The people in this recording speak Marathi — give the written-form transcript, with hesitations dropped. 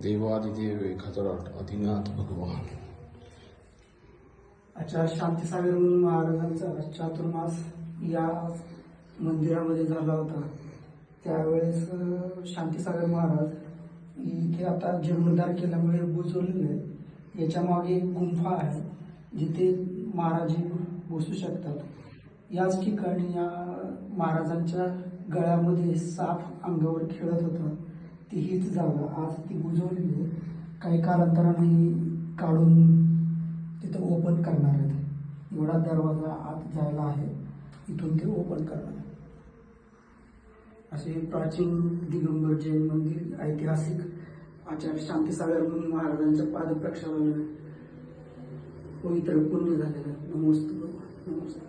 देवादिदेव एकाचराट आदिनाथ भगवान. आचार्य शांतीसागर महाराजांचा चातुर्मास या मंदिरामध्ये झाला होता. त्यावेळेस शांतीसागर महाराज इथे आता जीर्णोद्धार केल्यामुळे बुजवलेले आहे. याच्या मागे एक गुंफा आहे जिथे महाराज बसू शकतात. याच ठिकाणी या महाराजांच्या गळ्यामध्ये साप अंगावर खेळत होता. ती हीच जागा आज ती बुजवलेली आहे. काही कालांतराने काढून तिथं ओपन करणार आहेत. एवढा दरवाजा आत जायला आहे, इथून ते ओपन करणार आहे. असे प्राचीन दिगंबर जैन मंदिर ऐतिहासिक आचार्य शांतीसागर महाराजांच्या पादप्रक्षालनाने पवित्र पुण्य झालेलं. नमोस्तु. नमस्कार.